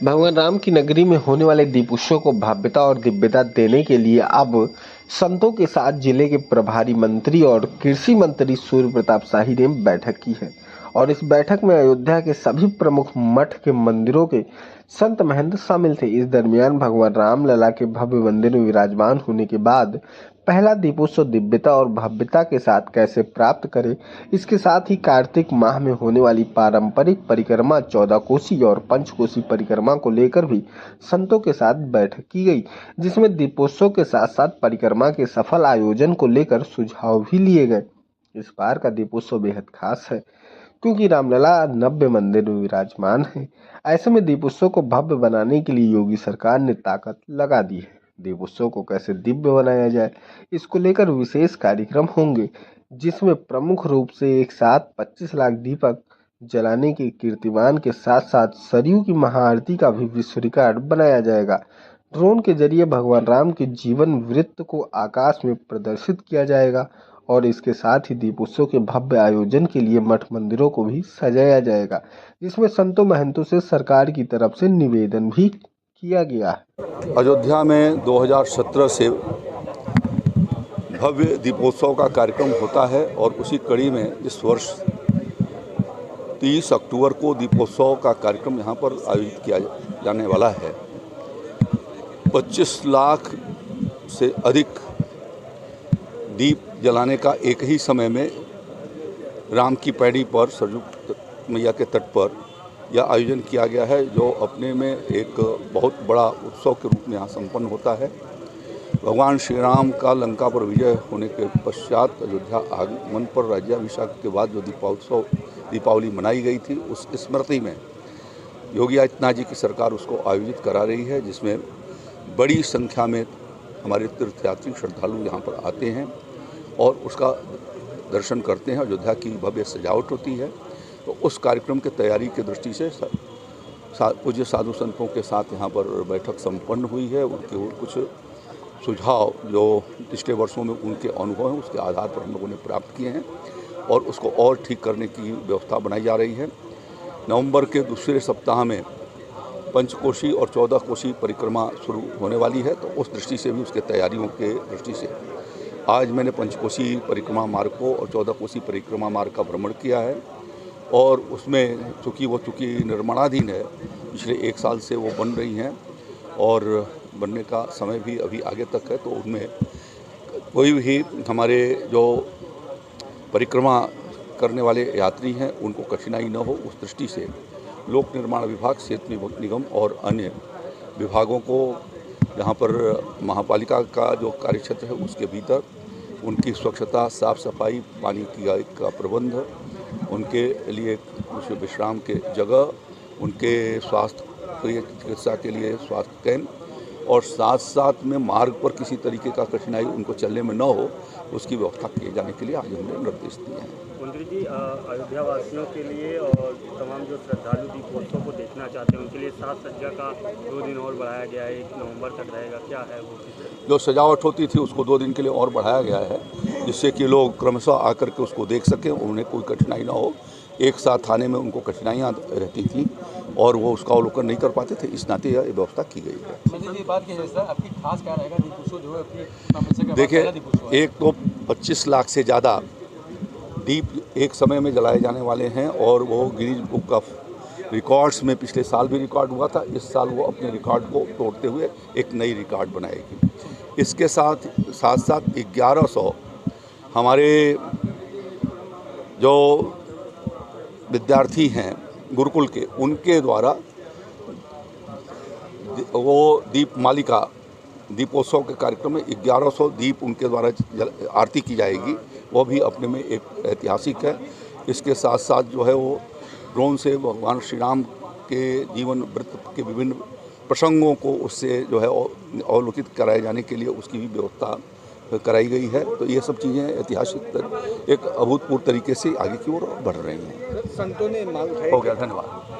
भगवान राम की नगरी में होने वाले दीप उत्सव को भव्यता और दिव्यता देने के लिए अब संतों के साथ जिले के प्रभारी मंत्री और कृषि मंत्री सूर्य प्रताप शाही ने बैठक की है। और इस बैठक में अयोध्या के सभी प्रमुख मठ के मंदिरों के संत महंत शामिल थे। इस दरमियान भगवान राम लला के भव्य मंदिर में विराजमान होने के बाद पहला दीपोत्सव दिव्यता और भव्यता के साथ कैसे प्राप्त करें, इसके साथ ही कार्तिक माह में होने वाली पारंपरिक परिक्रमा 14 कोसी और पंचकोसी परिक्रमा को लेकर भी संतों के साथ बैठक की गई, जिसमें दीपोत्सव के साथ साथ परिक्रमा के सफल आयोजन को लेकर सुझाव भी लिए गए। इस बार का दीपोत्सव बेहद खास है क्योंकि रामलला नव्य मंदिर में विराजमान है। ऐसे में दीपोत्सव को भव्य बनाने के लिए योगी सरकार ने ताकत लगा दी है। दीपोत्सव को कैसे दिव्य बनाया जाए, इसको लेकर विशेष कार्यक्रम होंगे, जिसमें प्रमुख रूप से एक साथ 25 लाख दीपक जलाने के कीर्तिमान के साथ साथ सरयू की महाआरती का भी विश्व रिकॉर्ड बनाया जाएगा। ड्रोन के जरिए भगवान राम के जीवन वृत्त को आकाश में प्रदर्शित किया जाएगा और इसके साथ ही दीपोत्सव के भव्य आयोजन के लिए मठ मंदिरों को भी सजाया जाएगा, जिसमें संतों महंतों से सरकार की तरफ से निवेदन भी किया गया है। अयोध्या में 2017 से भव्य दीपोत्सव का कार्यक्रम होता है और उसी कड़ी में इस वर्ष 30 अक्टूबर को दीपोत्सव का कार्यक्रम यहाँ पर आयोजित किया जाने वाला है। 25 लाख से अधिक दीप जलाने का एक ही समय में राम की पैड़ी पर सरयू मैया के तट पर यह आयोजन किया गया है, जो अपने में एक बहुत बड़ा उत्सव के रूप में यहाँ संपन्न होता है। भगवान श्री राम का लंका पर विजय होने के पश्चात अयोध्या आगमन पर राज्याभिषेक के बाद जो दीपावली मनाई गई थी, उस स्मृति में योगी आदित्यनाथ जी की सरकार उसको आयोजित करा रही है, जिसमें बड़ी संख्या में हमारे तीर्थयात्री श्रद्धालु यहाँ पर आते हैं और उसका दर्शन करते हैं। अयोध्या की भव्य सजावट होती है, तो उस कार्यक्रम की तैयारी की दृष्टि से पूज्य साधु संतों के साथ यहाँ पर बैठक संपन्न हुई है। उनके कुछ सुझाव जो पिछले वर्षों में उनके अनुभव हैं, उसके आधार पर हम लोगों ने प्राप्त किए हैं और उसको और ठीक करने की व्यवस्था बनाई जा रही है। नवंबर के दूसरे सप्ताह में पंचकोशी और 14 कोसी परिक्रमा शुरू होने वाली है, तो उस दृष्टि से भी उसके तैयारियों के दृष्टि से आज मैंने पंचकोशी परिक्रमा मार्ग को और 14 कोसी परिक्रमा मार्ग का भ्रमण किया है और उसमें चूँकि निर्माणाधीन है, पिछले 1 साल से वो बन रही हैं और बनने का समय भी अभी आगे तक है, तो उनमें कोई भी हमारे जो परिक्रमा करने वाले यात्री हैं उनको कठिनाई न हो, उस दृष्टि से लोक निर्माण विभाग, सेतु निगम और अन्य विभागों को यहाँ पर महापालिका का जो कार्यक्षेत्र है उसके भीतर उनकी स्वच्छता, साफ सफाई, पानी का प्रबंध, उनके लिए कुछ विश्राम के जगह, उनके स्वास्थ्य चिकित्सा के लिए स्वास्थ्य केंद्र और साथ साथ में मार्ग पर किसी तरीके का कठिनाई उनको चलने में न हो, उसकी व्यवस्था किए जाने के लिए आज हमने निर्देश दिए हैं। मंत्री जी, अयोध्या वासियों के लिए और तमाम जो श्रद्धालु दीपोत्सव को देखना चाहते हैं उनके लिए साज सज्जा का 2 दिन और बढ़ाया गया है, 1 नवंबर तक रहेगा, क्या है वो? जो सजावट होती थी उसको 2 दिन के लिए और बढ़ाया गया है, जिससे कि लोग क्रमशः आकर के उसको देख सकें, उन्हें कोई कठिनाई ना हो। एक साथ आने में उनको कठिनाइयाँ रहती थी और वो उसका अवलोकन नहीं कर पाते थे, इस नाते यह व्यवस्था की गई है। देखिए, एक तो 25 लाख से ज़्यादा दीप एक समय में जलाए जाने वाले हैं और वो गिनीज बुक ऑफ रिकॉर्ड्स में पिछले साल भी रिकॉर्ड हुआ था। इस साल वो अपने रिकॉर्ड को तोड़ते हुए एक नई रिकॉर्ड बनाएगी। इसके साथ साथ 1100 हमारे जो विद्यार्थी हैं गुरुकुल के, उनके द्वारा वो दीप मालिका दीपोत्सव के कार्यक्रम में 1100 दीप उनके द्वारा आरती की जाएगी, वो भी अपने में एक ऐतिहासिक है। इसके साथ साथ जो है वो ड्रोन से भगवान श्री राम के जीवन वृत्त के विभिन्न प्रसंगों को उससे जो है अवलोकित कराए जाने के लिए उसकी भी व्यवस्था कराई गई है। तो ये सब चीज़ें ऐतिहासिक एक अभूतपूर्व तरीके से आगे की ओर बढ़ रही हैं। संतों ने मांग उठाई। हो गया, धन्यवाद।